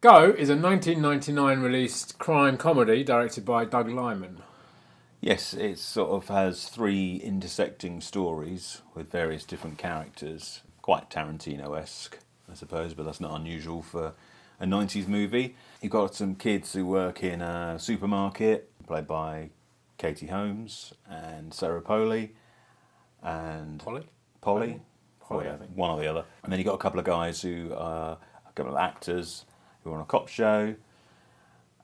Go is a 1999 released crime comedy directed by Doug Liman. Yes, it sort of has three intersecting stories with various different characters. Quite Tarantino-esque, I suppose, but that's not unusual for a 90s movie. You've got some kids who work in a supermarket, played by Katie Holmes and Sarah Polley. And Polly, I think. one or the other. And then you've got a couple of guys who are a couple of actors who are on a cop show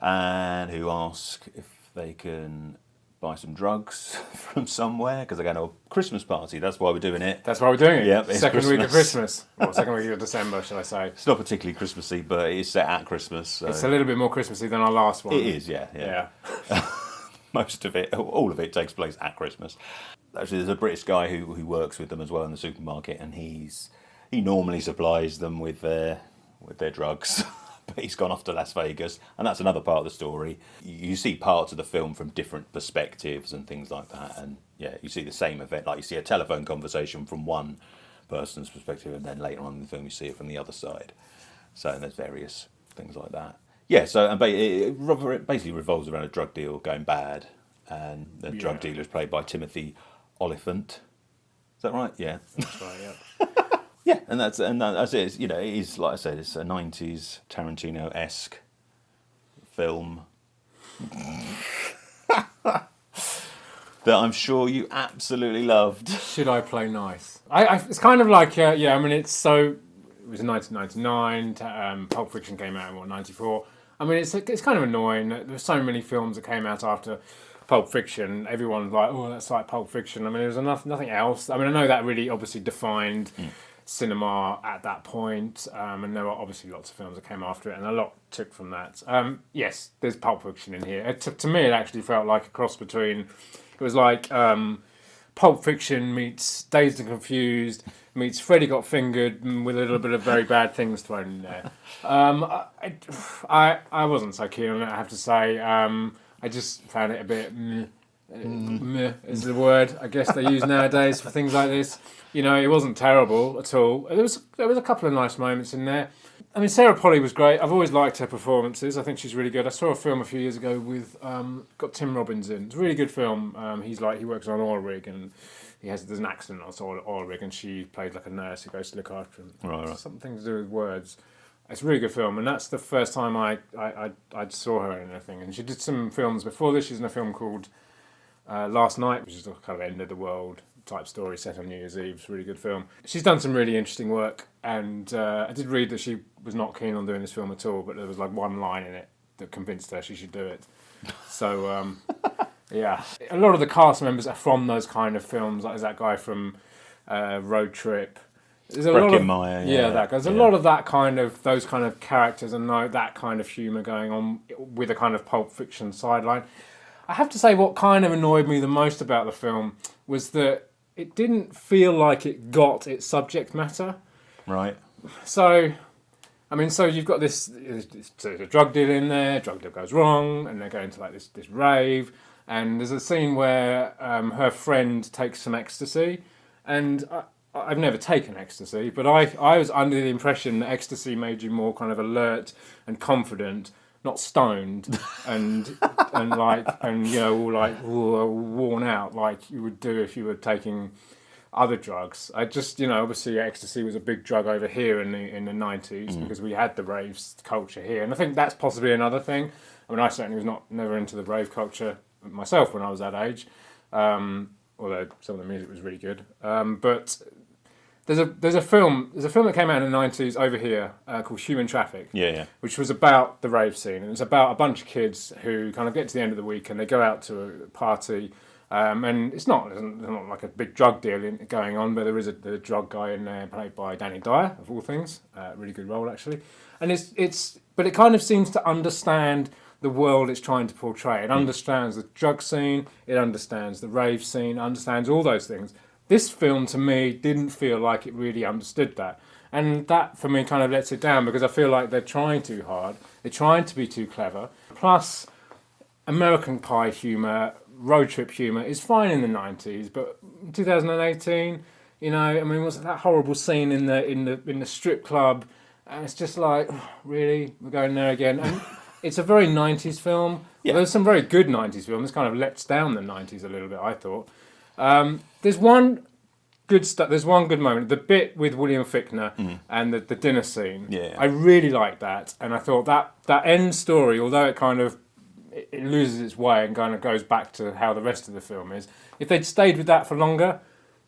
and who ask if they can buy some drugs from somewhere because they're going to a Christmas party. That's why we're doing it. That's why we're doing it. Yep, second week of Christmas. Or second week of December, shall I say. It's not particularly Christmassy, but it is set at Christmas. So. It's a little bit more Christmassy than our last one. It is, yeah. Most of it, all of it takes place at Christmas. Actually, there's a British guy who works with them as well in the supermarket, and he normally supplies them with their drugs. But he's gone off to Las Vegas, and that's another part of the story. You see parts of the film from different perspectives and things like that, and yeah, you see the same event. Like you see a telephone conversation from one person's perspective, and then later on in the film you see it from the other side. So there's various things like that. Yeah, so and it basically revolves around a drug deal going bad, and the drug dealer is played by Timothy Olyphant. Is that right? Yeah. That's right, yeah. Yeah, and that's it. It is, like I said, it's a 90s Tarantino-esque film that I'm sure you absolutely loved. Should I play nice? It's kind of like, it was in 1999, Pulp Fiction came out in, 94? I mean, it's kind of annoying. There's so many films that came out after Pulp Fiction. Everyone's like, oh, that's like Pulp Fiction. I mean, there was nothing else. I mean, I know that really obviously defined cinema at that point, and there were obviously lots of films that came after it, and a lot took from that. Yes, there's Pulp Fiction in here. To me, it actually felt like a cross between, it was like Pulp Fiction meets Dazed and Confused meets Freddy Got Fingered with a little bit of Very Bad Things thrown in there. I wasn't so keen on it, I have to say. I just found it a bit meh is the word I guess they use nowadays for things like this. It wasn't terrible at all. There was a couple of nice moments in there. I mean, Sarah Polley was great. I've always liked her performances. I think she's really good. I saw a film a few years ago with got Tim Robbins in. It's a really good film. He works on an oil rig, and there's an accident on this oil rig, and she played like a nurse who goes to look after him. Right. Something to do with words. It's a really good film, and that's the first time I saw her in anything. And she did some films before this. She's in a film called Last Night, which is a kind of end of the world type story set on New Year's Eve. It's a really good film. She's done some really interesting work, and I did read that she was not keen on doing this film at all, but there was like one line in it that convinced her she should do it. So, yeah. A lot of the cast members are from those kind of films, like there's that guy from Road Trip. There's a lot of, Meyer, that guy. There's a lot of those kind of characters and that kind of humour going on with a kind of Pulp Fiction sideline. I have to say what kind of annoyed me the most about the film was that it didn't feel like it got its subject matter. Right. So you've got this there's a drug deal in there, drug deal goes wrong, and they're going to like this rave, and there's a scene where her friend takes some ecstasy, and I've never taken ecstasy, but I was under the impression that ecstasy made you more kind of alert and confident, not stoned and worn out like you would do if you were taking other drugs. I just obviously ecstasy was a big drug over here in the 90s because we had the raves culture here, and I think that's possibly another thing. I mean, I certainly was never into the rave culture myself when I was that age, although some of the music was really good. But there's a film that came out in the 90s over here called Human Traffic, which was about the rave scene, and it's about a bunch of kids who kind of get to the end of the week and they go out to a party, and it's not like a big drug deal going on, but there is a drug guy in there played by Danny Dyer of all things, really good role actually, and but it kind of seems to understand the world it's trying to portray. It understands the drug scene, it understands the rave scene, understands all those things. This film, to me, didn't feel like it really understood that. And that, for me, kind of lets it down because I feel like they're trying too hard. They're trying to be too clever. Plus, American Pie humour, road trip humour is fine in the 90s, but 2018, what's that horrible scene in the strip club And it's just like, really, we're going there again. And it's a very 90s film. Yeah. There's some very good 90s films. This kind of lets down the 90s a little bit, I thought. There's one good stuff. There's one good moment. The bit with William Fichtner and the dinner scene. Yeah. I really liked that. And I thought that end story, although it loses its way and kind of goes back to how the rest of the film is, if they'd stayed with that for longer,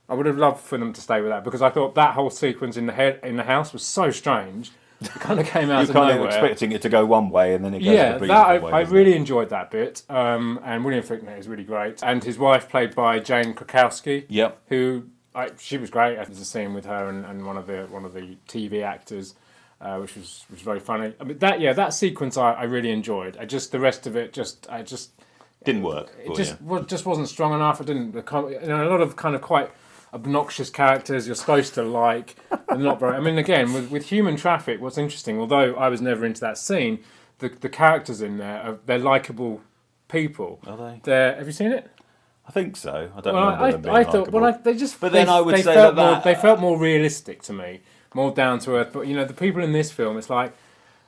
I would have loved for them to stay with that, because I thought that whole sequence in the house was so strange. It kind of came out of nowhere. You're kind of expecting it to go one way and then it goes a completely that different way. I really enjoyed that bit. And William Fichtner is really great, and his wife, played by Jane Krakowski, Yep. who she was great. There's a scene with her and one of the TV actors, which was very funny. I mean that sequence I really enjoyed. The rest of it just didn't work. It just wasn't strong enough. It didn't. A lot of kind of quite obnoxious characters you're supposed to like. Not very. I mean, again, with Human Traffic, what's interesting, although I was never into that scene, the characters in there they're likable people. Are they? Have you seen it? I think so. I don't remember them being I thought. likeable. Well, they just. But then I would say they felt more realistic to me, more down to earth. But the people in this film, it's like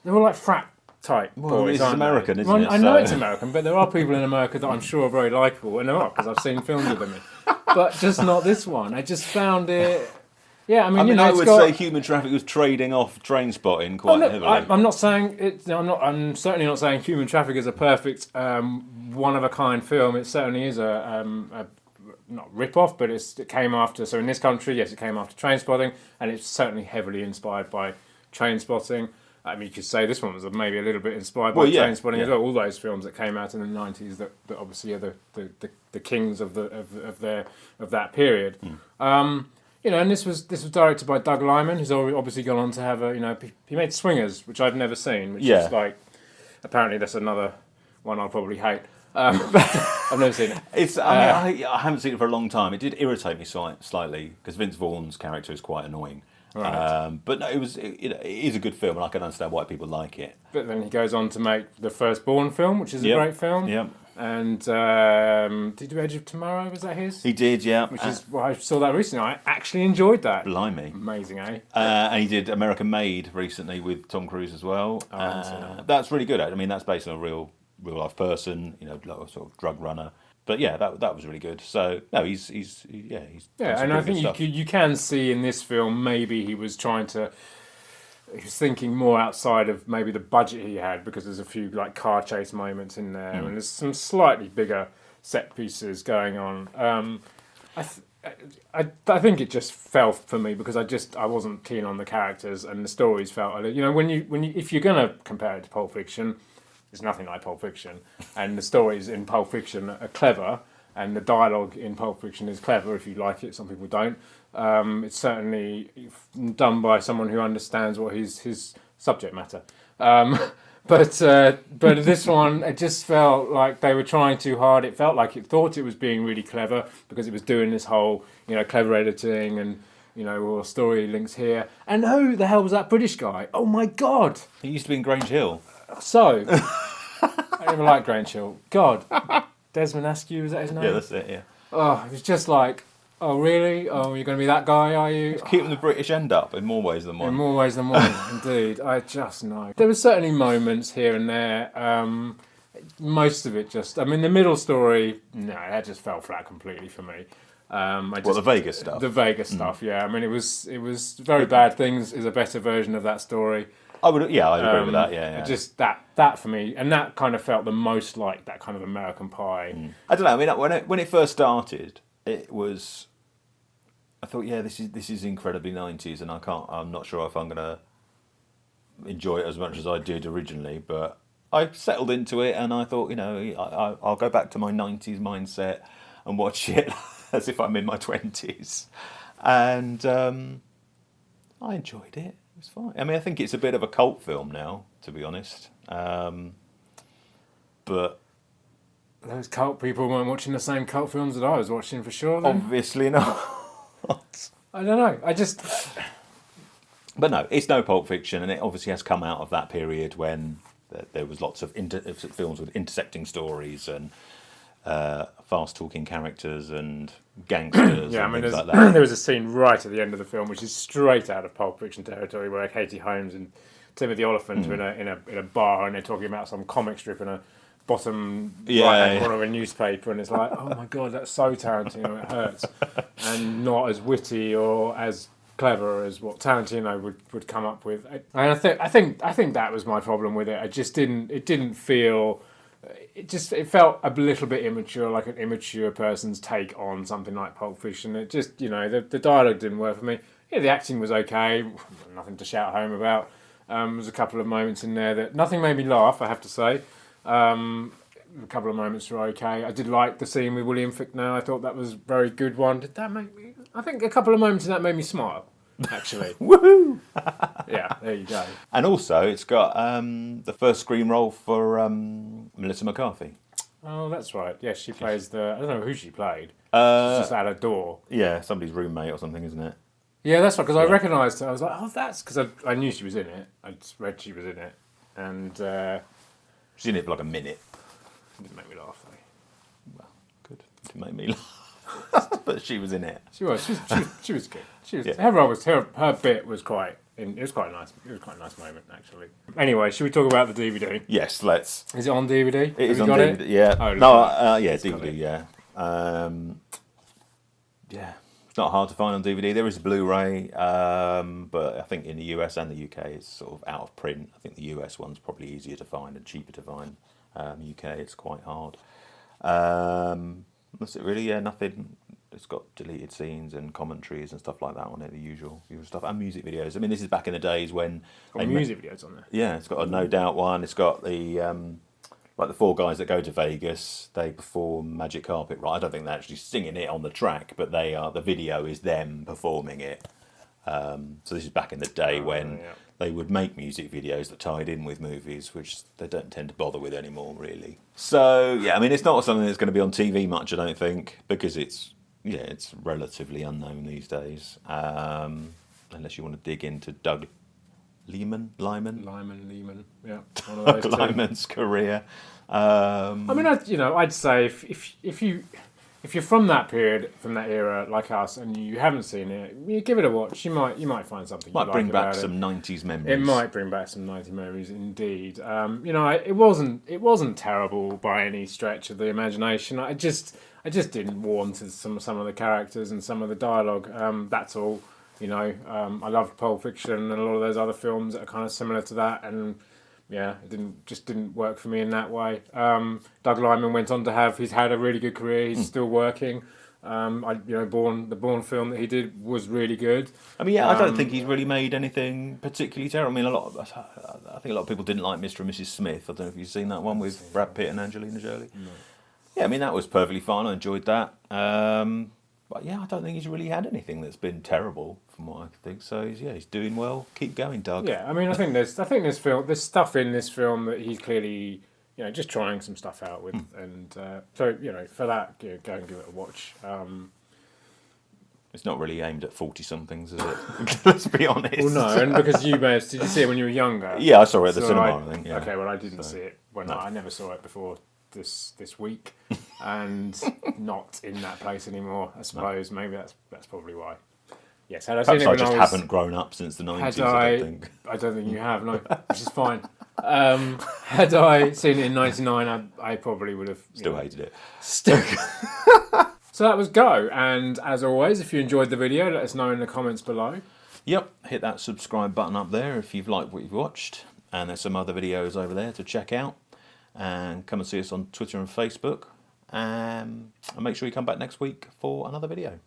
they're all like frat type boys. It's American, isn't it? I know it's American, but there are people in America that I'm sure are very likeable, and there are, because I've seen films with them in. But just not this one. I just found it. Yeah, I mean, I would say Human Traffic was trading off Train Spotting quite heavily. I'm not saying it. I'm certainly not saying Human Traffic is a perfect, one of a kind film. It certainly is a not rip off, but it came after. So in this country, yes, it came after Train Spotting, and it's certainly heavily inspired by Train Spotting. I mean, you could say this one was maybe a little bit inspired by Train Spotting as well. All those films that came out in the 90s that obviously are the kings of that period. And this was directed by Doug Liman, who's obviously gone on to have he made Swingers, which I've never seen, which is like, apparently that's another one I'll probably hate. I've never seen it. I haven't seen it for a long time. It did irritate me slightly because Vince Vaughn's character is quite annoying. Right. But no, it is a good film, and I can understand why people like it. But then he goes on to make the Firstborn film, which is a great film. Yep. And did he do Edge of Tomorrow? Was that his? He did, yeah. Which is I saw that recently. I actually enjoyed that. Blimey, amazing, eh? And he did American Made recently with Tom Cruise as well. That's really good. I mean, that's based on a real life person, like a sort of drug runner. But yeah, that was really good. So no, he's and I think you can see in this film maybe he was thinking more outside of maybe the budget he had, because there's a few like car chase moments in there, and there's some slightly bigger set pieces going on. I think it just fell for me because I wasn't keen on the characters, and the stories felt if you're gonna compare it to Pulp Fiction, it's nothing like Pulp Fiction, and the stories in Pulp Fiction are clever, and the dialogue in Pulp Fiction is clever if you like it. Some people don't. It's certainly done by someone who understands what his subject matter. But this one, it just felt like they were trying too hard. It felt like it thought it was being really clever because it was doing this whole clever editing and all story links here. And who the hell was that British guy? Oh my God! He used to be in Grange Hill. So, I never liked Grange Hill. God, Desmond Askew, is that his name? Yeah, that's it, yeah. Oh, it was just like, oh really? Oh, you're going to be that guy, are you? It's keeping the British end up in more ways than one. In more ways than one, indeed. I just know. There were certainly moments here and there. Most of it the middle story, no, that just fell flat completely for me. The Vegas stuff? The Vegas stuff, yeah. I mean, it was Very Bad Things is a better version of that story. I'd agree with that. Yeah. Just that for me, and that kind of felt the most like that kind of American Pie. I don't know. I mean, when it first started, it was. I thought, this is incredibly 90s, and I'm not sure if I'm going to enjoy it as much as I did originally. But I settled into it, and I thought, I'll go back to my 90s mindset and watch it as if I'm in my 20s, and I enjoyed it. It was fine. I mean, I think it's a bit of a cult film now, to be honest. But those cult people weren't watching the same cult films that I was watching, for sure. Then. Obviously not. I don't know. But no, it's no Pulp Fiction, and it obviously has come out of that period when there was lots of films with intersecting stories and fast-talking characters and gangsters Yeah, I and mean, things like that. there was a scene right at the end of the film, which is straight out of Pulp Fiction territory, where Katie Holmes and Timothy Olyphant are in a bar, and they're talking about some comic strip in a bottom right-hand corner of a newspaper, and it's like, oh my god, that's so Tarantino, it hurts, and not as witty or as clever as what Tarantino would come up with. And I think that was my problem with it. It didn't feel. It felt a little bit immature, like an immature person's take on something like Pulp Fiction. It just, the dialogue didn't work for me. Yeah, the acting was okay, nothing to shout home about. There was a couple of moments in there that nothing made me laugh, I have to say. A couple of moments were okay. I did like the scene with William Fichtner. I thought that was a very good one. Did that make me? I think a couple of moments in that made me smile, actually. Woohoo! Yeah, there you go. And also, it's got the first screen role for Melissa McCarthy. Oh, that's right. Yeah, she plays I don't know who she played. She's just at a door. Yeah, somebody's roommate or something, isn't it? Yeah, that's right, because I recognised her. I was like, oh, that's... Because I knew she was in it. I just read she was in it. And... she's in it for like a minute. It didn't make me laugh, though. Well, good. It didn't make me laugh. But she was in it. She was good. Her role was... Her bit was quite... It was quite nice. It was quite a nice moment, actually. Anyway, should we talk about the DVD? Yes, let's. Is it on DVD? It is on DVD, yeah. Oh, yeah, DVD, yeah. Yeah. It's not hard to find on DVD. There is a Blu-ray, but I think in the US and the UK it's sort of out of print. I think the US one's probably easier to find and cheaper to find. UK, it's quite hard. That's it really, yeah, nothing. It's got deleted scenes and commentaries and stuff like that on it, the usual stuff, and music videos. I mean, this is back in the days when... music videos on there? Yeah, it's got a No Doubt one. It's got the... like the four guys that go to Vegas, they perform Magic Carpet, right? I don't think they're actually singing it on the track, but the video is them performing it. So this is back in the day when they would make music videos that tied in with movies, which they don't tend to bother with anymore, really. So, yeah, I mean, it's not something that's going to be on TV much, I don't think, because it's relatively unknown these days, unless you want to dig into Doug Liman, yeah, one of those Doug Liman's career. I mean, I'd say if you're from that period, from that era, like us, and you haven't seen it, you give it a watch. You might find something. Might you bring like back about some it. 90s memories. It might bring back some 90s memories, indeed. It wasn't terrible by any stretch of the imagination. I just didn't warm to some of the characters and some of the dialogue. That's all. I loved Pulp Fiction and a lot of those other films that are kind of similar to that, and yeah, it didn't work for me in that way. Doug Liman went on to he's had a really good career. He's still working. The Bourne film that he did was really good. I mean, yeah, I don't think he's really made anything particularly terrible. I mean, I think a lot of people didn't like Mr. and Mrs. Smith. I don't know if you've seen that one with Brad Pitt and Angelina Jolie. No. Yeah, I mean, that was perfectly fine. I enjoyed that. But yeah, I don't think he's really had anything that's been terrible, from what I think. So he's doing well. Keep going, Doug. Yeah, I mean, I think there's stuff in this film that he's clearly, just trying some stuff out with, and so for that, go and give it a watch. It's not really aimed at 40-somethings, is it? Let's be honest. Well, no, and because did you see it when you were younger? Yeah, I saw it at the cinema, I think. Yeah. Okay, well, I didn't see it I never saw it before this week, and not in that place anymore. I suppose maybe that's probably why. Yes, had I seen it when haven't grown up since the 90s. I don't think. I don't think you have, no, which is fine. Had I seen it in '99, I probably would have still hated it. Still. So that was Go, and as always, if you enjoyed the video, let us know in the comments below. Yep, hit that subscribe button up there if you've liked what you've watched, and there's some other videos over there to check out. And come and see us on Twitter and Facebook. And make sure you come back next week for another video.